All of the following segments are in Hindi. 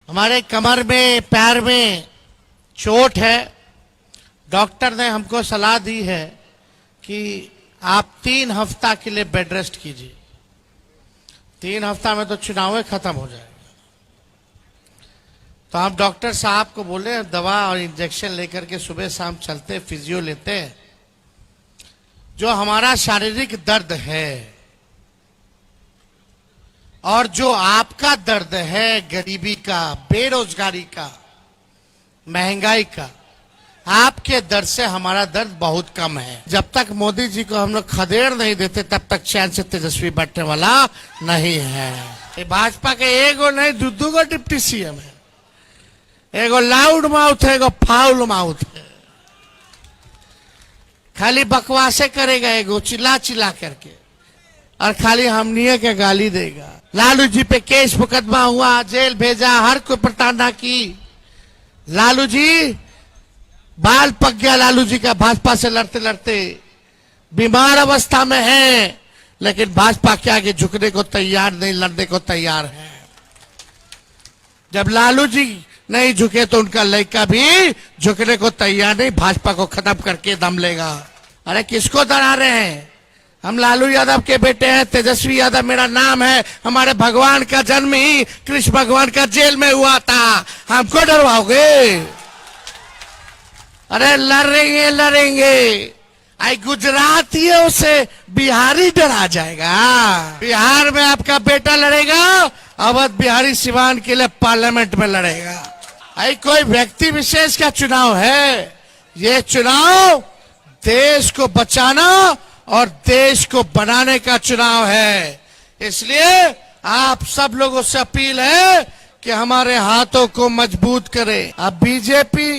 हमारे कमर में पैर में चोट है। डॉक्टर ने हमको सलाह दी है कि आप 3 हफ्ता के लिए बेड रेस्ट कीजिए। 3 हफ्ता में तो चुनाव खत्म हो जाएगा। तो हम डॉक्टर साहब को बोले दवा और इंजेक्शन लेकर के सुबह शाम चलते, फिजियो लेते हैं। जो हमारा शारीरिक दर्द है और जो आपका दर्द है, गरीबी का, बेरोजगारी का, महंगाई का, आपके दर्द से हमारा दर्द बहुत कम है। जब तक मोदी जी को हम लोग खदेड़ नहीं देते तब तक चैन से तेजस्वी बैठने वाला नहीं है। ये भाजपा के एगो नहीं दू गो डिप्टी सीएम है। एगो लाउड माउथ है, एगो फाउल माउथ है। खाली बकवासे करेगा, एगो चिल्ला चिल्ला करके, और खाली हमनिए के गाली देगा। लालू जी पे केस मुकदमा हुआ, जेल भेजा, हर कोई प्रताड़ना की। लालू जी बाल पक गया, लालू जी का भाजपा से लड़ते लड़ते बीमार अवस्था में है, लेकिन भाजपा के आगे झुकने को तैयार नहीं, लड़ने को तैयार है। जब लालू जी नहीं झुके तो उनका लड़का भी झुकने को तैयार नहीं, भाजपा को खत्म करके दम लेगा। अरे किसको डरा रहे हैं? हम लालू यादव के बेटे हैं, तेजस्वी यादव मेरा नाम है। हमारे भगवान का जन्म ही कृष्ण भगवान का जेल में हुआ था। हमको डरवाओगे? अरे लड़ेंगे लड़ेंगे। आई गुजरातियों से बिहारी डरा जाएगा। बिहार में आपका बेटा लड़ेगा, अवध बिहारी सिवान के लिए पार्लियामेंट में लड़ेगा। आई कोई व्यक्ति विशेष का चुनाव है? ये चुनाव देश को बचाना और देश को बनाने का चुनाव है। इसलिए आप सब लोगों से अपील है कि हमारे हाथों को मजबूत करें। अब बीजेपी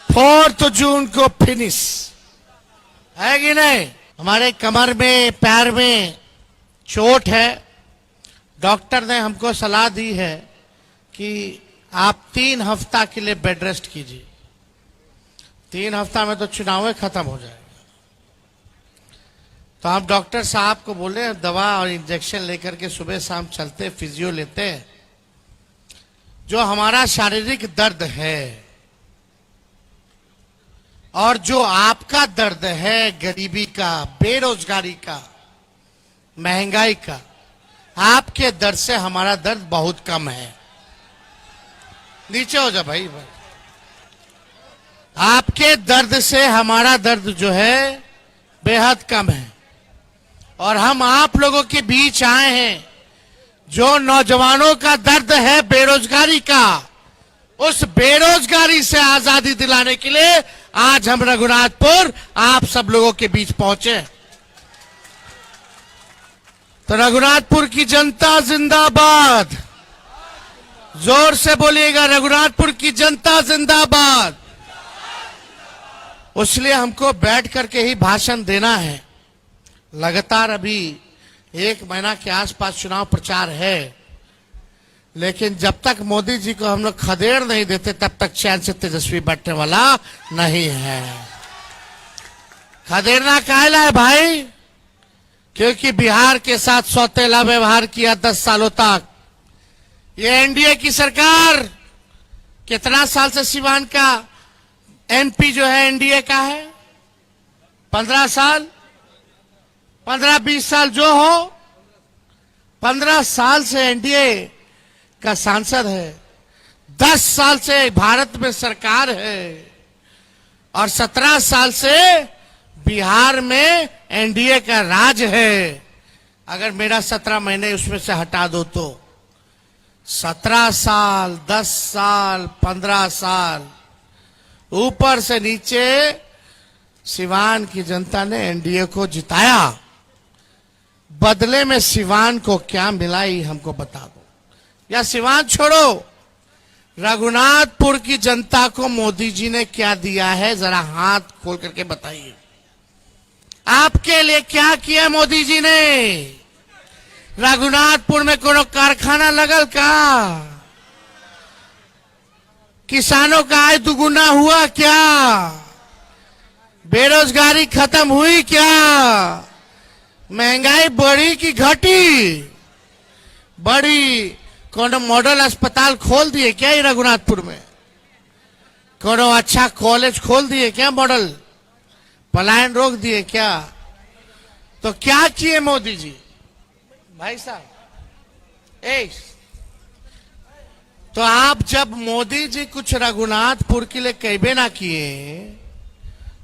4 जून को फिनिश है कि नहीं? हमारे कमर में पैर में चोट है। डॉक्टर ने हमको सलाह दी है कि आप 3 हफ्ता के लिए बेड रेस्ट कीजिए। 3 हफ्ता में तो चुनाव खत्म हो जाएगा। तो हम डॉक्टर साहब को बोले दवा और इंजेक्शन लेकर के सुबह शाम चलते, फिजियो लेते हैं। जो हमारा शारीरिक दर्द है और जो आपका दर्द है, गरीबी का, बेरोजगारी का, महंगाई का, आपके दर्द से हमारा दर्द बहुत कम है। नीचे हो जा भाई। आपके दर्द से हमारा दर्द जो है बेहद कम है। और हम आप लोगों के बीच आए हैं। जो नौजवानों का दर्द है बेरोजगारी का, उस बेरोजगारी से आजादी दिलाने के लिए आज हम रघुनाथपुर आप सब लोगों के बीच पहुंचे। तो रघुनाथपुर की जनता जिंदाबाद। जोर से बोलिएगा, रघुनाथपुर की जनता जिंदाबाद। इसलिए हमको बैठ करके ही भाषण देना है। लगातार अभी 1 महीना के आसपास चुनाव प्रचार है, लेकिन जब तक मोदी जी को हम लोग खदेड़ नहीं देते तब तक चैन से तेजस्वी बैठने वाला नहीं है। खदेड़ना काहेला है भाई? क्योंकि बिहार के साथ सौतेला व्यवहार किया 10 सालों तक। ये एनडीए की सरकार कितना साल से सिवान का एमपी जो है एनडीए का है? 15 साल, 15-20 साल जो हो, 15 साल से एनडीए का सांसद है। 10 साल से भारत में सरकार है और 17 साल से बिहार में एनडीए का राज है। अगर मेरा 17 महीने उसमें से हटा दो तो 17 साल, 10 साल, 15 साल, ऊपर से नीचे सिवान की जनता ने एनडीए को जिताया। बदले में सिवान को क्या मिला ही हमको बता दो। या सिवान छोड़ो, रघुनाथपुर की जनता को मोदी जी ने क्या दिया है, जरा हाथ खोल करके बताइए। आपके लिए क्या किया मोदी जी ने? रघुनाथपुर में कोनो कारखाना लगल का? किसानों का आय दुगुना हुआ क्या? बेरोजगारी खत्म हुई क्या? महंगाई बढ़ी कि घटी? बढ़ी। कोनो मॉडल अस्पताल खोल दिए क्या ये रघुनाथपुर में? कोनो अच्छा कॉलेज खोल दिए क्या? मॉडल पलायन रोक दिए क्या? तो क्या किए मोदी जी? भाई साहब तो आप जब मोदी जी कुछ रघुनाथपुर के लिए कहबे ना किए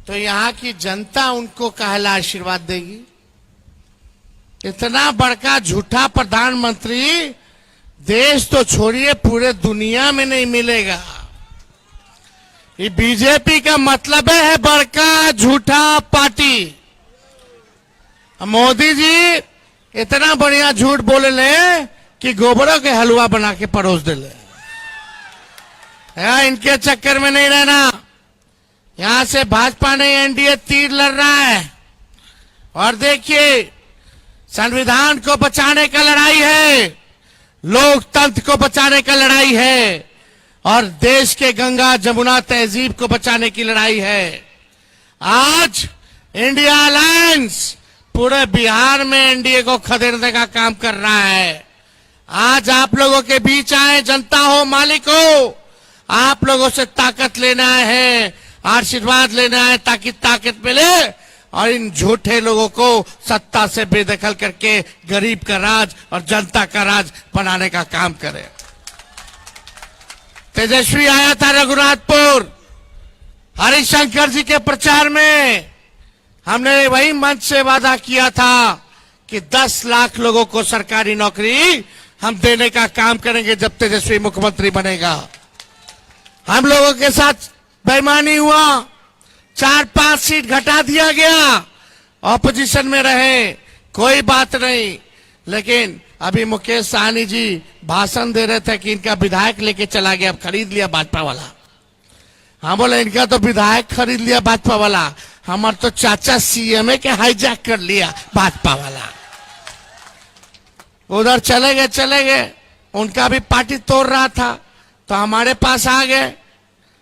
तो यहाँ की जनता उनको कहला आशीर्वाद देगी? इतना बड़का झूठा प्रधानमंत्री देश तो छोड़िए पूरे दुनिया में नहीं मिलेगा। ये बीजेपी का मतलब है बड़का झूठा पार्टी। मोदी जी इतना बढ़िया झूठ बोले ले कि गोबरों के हलवा बना के परोस दे ले। इनके चक्कर में नहीं रहना। यहां से भाजपा ने एनडीए तीर लड़ रहा है और देखिए संविधान को बचाने का लड़ाई है, लोकतंत्र को बचाने का लड़ाई है और देश के गंगा जमुना तहजीब को बचाने की लड़ाई है। आज इंडिया अलायंस पूरे बिहार में एनडीए को खदेड़ने का काम कर रहा है। आज आप लोगों के बीच आए, जनता हो मालिक हो, आप लोगों से ताकत लेना है, आशीर्वाद लेना है ताकि ताकत मिले और इन झूठे लोगों को सत्ता से बेदखल करके गरीब का राज और जनता का राज बनाने का काम करे। तेजस्वी आया था रघुनाथपुर हरिशंकर जी के प्रचार में। हमने वही मंच से वादा किया था कि 10 लाख लोगों को सरकारी नौकरी हम देने का काम करेंगे जब तेजस्वी मुख्यमंत्री बनेगा। हम लोगों के साथ बेईमानी हुआ, 4-5 सीट घटा दिया गया, ऑपोजिशन में रहे, कोई बात नहीं। लेकिन अभी मुकेश सहनी जी भाषण दे रहे थे कि इनका विधायक लेके चला गया, अब खरीद लिया भाजपा वाला। हाँ बोले इनका तो विधायक खरीद लिया भाजपा वाला, हमार तो चाचा सीएमए के हाईजैक कर लिया भाजपा वाला। उधर चले गए, उनका भी पार्टी तोड़ रहा था तो हमारे पास आ गए।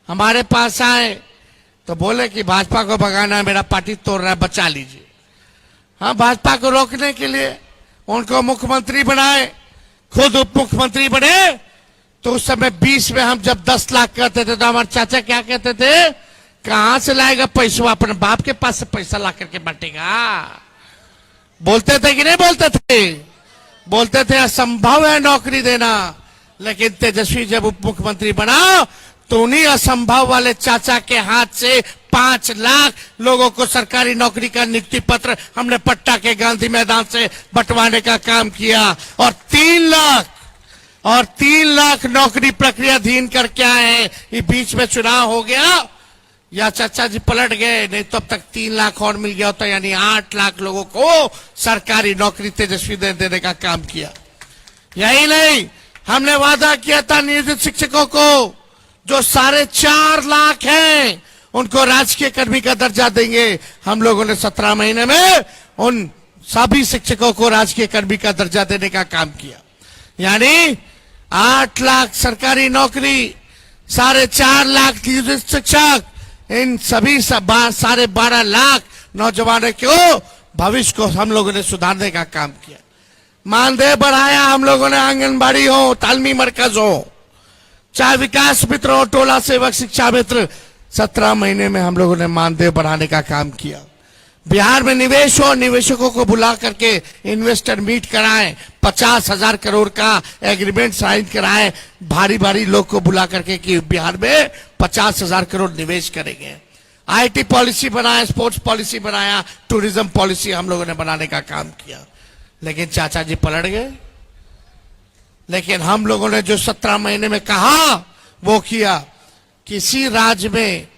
हमारे पास आए तो बोले कि भाजपा को भगाना है, मेरा पार्टी तोड़ रहा है, बचा लीजिए। हाँ, भाजपा को रोकने के लिए उनको मुख्यमंत्री बनाए, खुद उप मुख्यमंत्री बने। तो उस समय 20 में हम जब 10 लाख कहते थे तो हमारे चाचा क्या कहते थे, कहां से लाएगा पैसा, अपने बाप के पास से पैसा ला करके बांटेगा। बोलते थे कि नहीं बोलते थे? बोलते थे असंभव है नौकरी देना। लेकिन तेजस्वी जब उप मुख्यमंत्री बना तो उन्हीं असंभव वाले चाचा के हाथ से 5 लाख लोगों को सरकारी नौकरी का नियुक्ति पत्र हमने पट्टा के गांधी मैदान से बंटवाने का काम किया और 3 लाख नौकरी प्रक्रियाधीन करके आए। ये बीच में चुनाव हो गया या चाचा जी पलट गए, नहीं तो अब तक 3 लाख और मिल गया होता, यानी 8 लाख लोगों को सरकारी नौकरी तेजस्वी देने का काम किया। यही नहीं, हमने वादा किया था नियोजित शिक्षकों को जो 4.5 लाख हैं उनको राजकीय कर्मी का दर्जा देंगे। हम लोगों ने 17 महीने में उन सभी शिक्षकों को राजकीय कर्मी का दर्जा देने का काम किया। यानी 8 लाख सरकारी नौकरी, 4.5 लाख नियोजित शिक्षक, इन सभी 12.5 लाख नौजवानों को भविष्य को हम लोगों ने सुधारने का काम किया। मानदेय बढ़ाया हम लोगों ने, आंगनबाड़ी हो, तालमी मरकज हो, चाहे विकास मित्र हो, टोला सेवक, शिक्षा मित्र, 17 महीने में हम लोगों ने मानदेय बढ़ाने का काम किया। बिहार में निवेश हो, निवेशकों को बुला करके इन्वेस्टर मीट कराएं, 50,000 करोड़ का एग्रीमेंट साइन कराएं, भारी लोग को बुला करके कि बिहार में 50,000 करोड़ निवेश करेंगे। आईटी पॉलिसी बनाया, स्पोर्ट्स पॉलिसी बनाया, टूरिज्म पॉलिसी हम लोगों ने बनाने का काम किया। लेकिन चाचा जी पलट गए। लेकिन हम लोगों ने जो 17 महीने में कहा वो किया। किसी राज्य में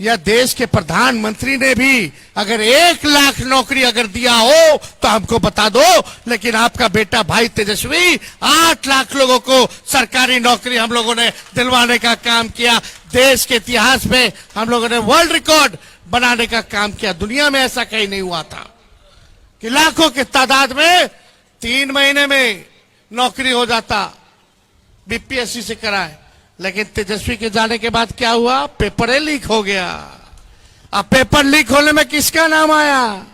या देश के प्रधानमंत्री ने भी अगर 1 लाख नौकरी अगर दिया हो तो हमको बता दो, लेकिन आपका बेटा भाई तेजस्वी 8 लाख लोगों को सरकारी नौकरी हम लोगों ने दिलवाने का काम किया। देश के इतिहास में हम लोगों ने वर्ल्ड रिकॉर्ड बनाने का काम किया। दुनिया में ऐसा कहीं नहीं हुआ था कि लाखों की तादाद में 3 महीने में नौकरी हो जाता, बीपीएससी से कराए। लेकिन तेजस्वी के जाने के बाद क्या हुआ, पेपर लीक हो गया। अब पेपर लीक होने में किसका नाम आया,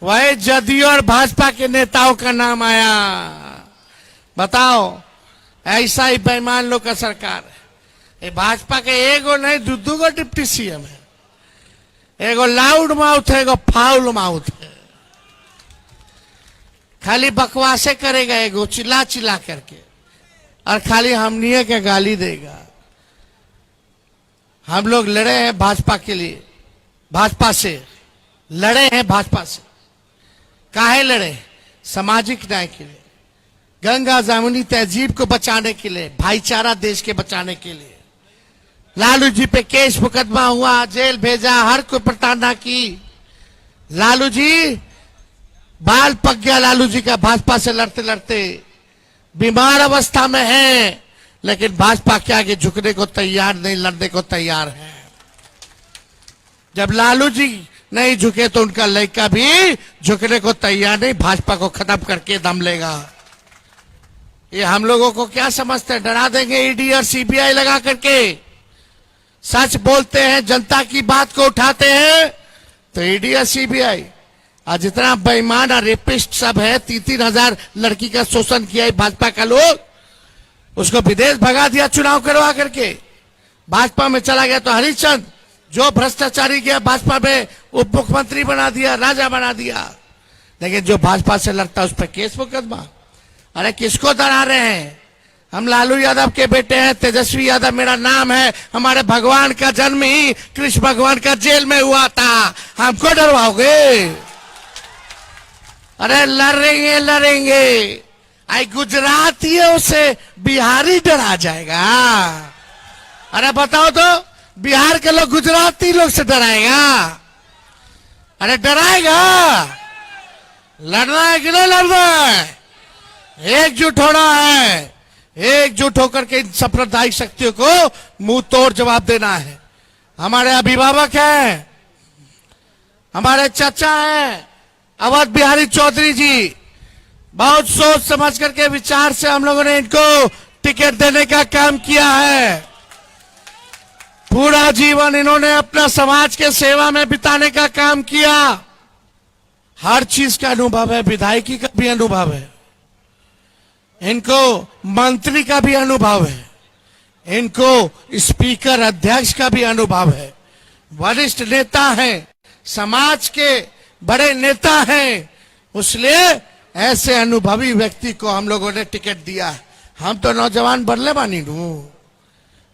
वही जदयू और भाजपा के नेताओं का नाम आया। बताओ, ऐसा ही बेईमान लोग का सरकार है। ये भाजपा के एगो नहीं दू गो डिप्टी सीएम है, एगो लाउड माउथ है, एगो फाउल माउथ है। खाली बकवासे करेगा एगो चिल्ला चिल्ला करके, और खाली हमनिए के गाली देगा। हम लोग लड़े हैं भाजपा के लिए, भाजपा से लड़े हैं, भाजपा से काहे लड़े? सामाजिक न्याय के लिए, गंगा जमुनी तहजीब को बचाने के लिए, भाईचारा देश के बचाने के लिए। लालू जी पे केस मुकदमा हुआ, जेल भेजा, हर कोई प्रताड़ना की। लालू जी बाल पक गया, लालू जी का भाजपा से लड़ते लड़ते बीमार अवस्था में है, लेकिन भाजपा के आगे झुकने को तैयार नहीं, लड़ने को तैयार है। जब लालू जी नहीं झुके तो उनका लड़का भी झुकने को तैयार नहीं, भाजपा को खत्म करके दम लेगा। ये हम लोगों को क्या समझते हैं? डरा देंगे ईडी और सीबीआई लगा करके। सच बोलते हैं, जनता की बात को उठाते हैं तो ईडी और सीबीआई। आज जितना बेईमान और रेपिस्ट सब है, 3,000 लड़की का शोषण किया है भाजपा का लोग, उसको विदेश भगा दिया चुनाव करवा करके। भाजपा में चला गया तो हरिश्चंद जो भ्रष्टाचारी गया भाजपा में उप मुख्यमंत्री बना दिया, राजा बना दिया। लेकिन जो भाजपा से लड़ता है उस पर केस मुकदमा। अरे किसको डरा रहे हैं? हम लालू यादव के बेटे हैं, तेजस्वी यादव मेरा नाम है। हमारे भगवान का जन्म ही कृष्ण भगवान का जेल में हुआ था, हमको डरवाओगे? अरे लड़ेंगे लड़ेंगे, आई गुजरातियों से बिहारी डरा जाएगा। अरे बताओ तो, बिहार के लोग गुजराती लोग से डराएगा? अरे डराएगा? लड़ना है कि नहीं लड़ना है? एकजुट होना है, एकजुट होकर के इन सांप्रदायिक शक्तियों को मुंह तोड़ जवाब देना है। हमारे अभिभावक हैं, हमारे चाचा हैं अवध बिहारी चौधरी जी, बहुत सोच समझ करके विचार से हम लोगों ने इनको टिकट देने का काम किया है। पूरा जीवन इन्होंने अपना समाज के सेवा में बिताने का काम किया। हर चीज का अनुभव है, विधायकी का भी अनुभव है, इनको मंत्री का भी अनुभव है, इनको स्पीकर अध्यक्ष का भी अनुभव है, वरिष्ठ नेता हैं, समाज के बड़े नेता हैं। इसलिए ऐसे अनुभवी व्यक्ति को हम लोगों ने टिकट दिया है। हम तो नौजवान बदले बानी नू,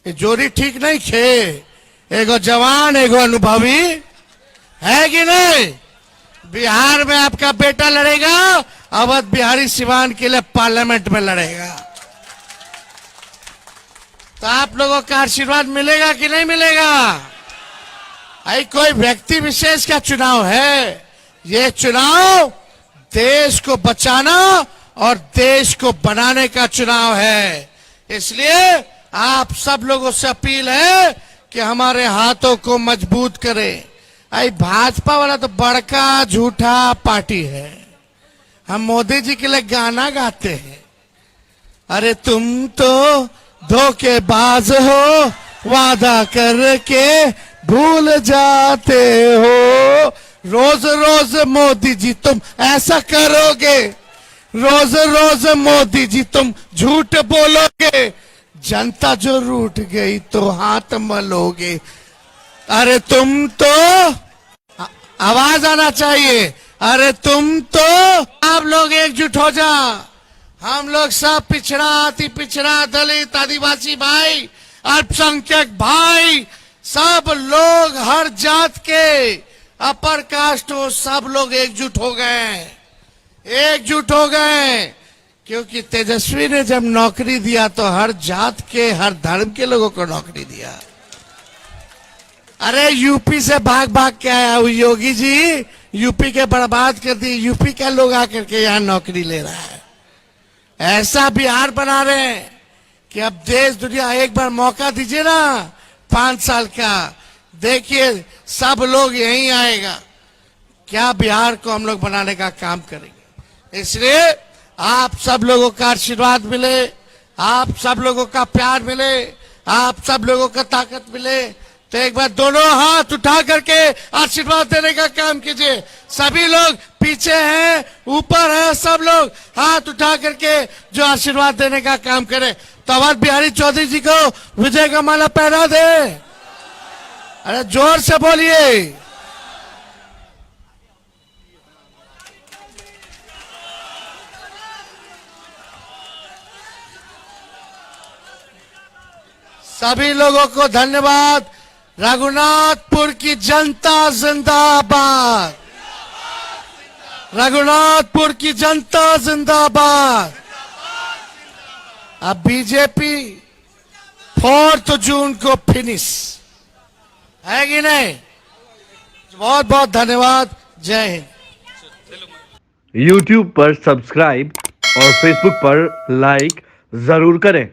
ये जोड़ी ठीक नहीं खे, एगो जवान एगो अनुभवी है कि नहीं? बिहार में आपका बेटा लड़ेगा, अवध बिहारी सिवान के लिए पार्लियामेंट में लड़ेगा। तो आप लोगों का आशीर्वाद मिलेगा कि नहीं मिलेगा? आई कोई व्यक्ति विशेष का चुनाव है, ये चुनाव देश को बचाना और देश को बनाने का चुनाव है। इसलिए आप सब लोगों से अपील है कि हमारे हाथों को मजबूत करें। आई भाजपा वाला तो बड़का झूठा पार्टी है। हम मोदी जी के लिए गाना गाते हैं, अरे तुम तो धोखेबाज हो, वादा करके भूल जाते हो। रोज रोज मोदी जी तुम ऐसा करोगे, रोज रोज मोदी जी तुम झूठ बोलोगे, जनता जो रूठ गई तो हाथ मलोगे। अरे तुम तो, आवाज आना चाहिए, अरे तुम तो, आप लोग एकजुट हो जा। हम लोग सब पिछड़ा, अति पिछड़ा, दलित, आदिवासी भाई, अल्पसंख्यक भाई, सब लोग हर जात के, अपर कास्ट हो, सब लोग एकजुट हो गए, एकजुट हो गए। क्योंकि तेजस्वी ने जब नौकरी दिया तो हर जात के, हर धर्म के लोगों को नौकरी दिया। अरे यूपी से भाग भाग के आया योगी जी, यूपी के बर्बाद कर दी, यूपी का लोग आकर के यहाँ नौकरी ले रहा है। ऐसा बिहार बना रहे हैं कि अब देश दुनिया एक बार मौका दीजिए ना, 5 साल का, देखिए सब लोग यहीं आएगा। क्या बिहार को हम लोग बनाने का काम करेंगे। इसलिए आप सब लोगों का आशीर्वाद मिले, आप सब लोगों का प्यार मिले, आप सब लोगों का ताकत मिले, तो एक बार दोनों हाथ उठा करके आशीर्वाद देने का काम कीजिए। सभी लोग पीछे हैं, ऊपर है, सब लोग हाथ उठा करके जो आशीर्वाद देने का काम करें। तो अवध बिहारी चौधरी जी को विजय का माला पहना दे। अरे जोर से बोलिए। सभी लोगों को धन्यवाद। रघुनाथपुर की जनता जिंदाबाद। रघुनाथपुर की जनता जिंदाबाद। अब बीजेपी 4 जून को फिनिश है कि नहीं? बहुत बहुत धन्यवाद। जय हिंद। YouTube पर सब्सक्राइब और Facebook पर लाइक जरूर करें।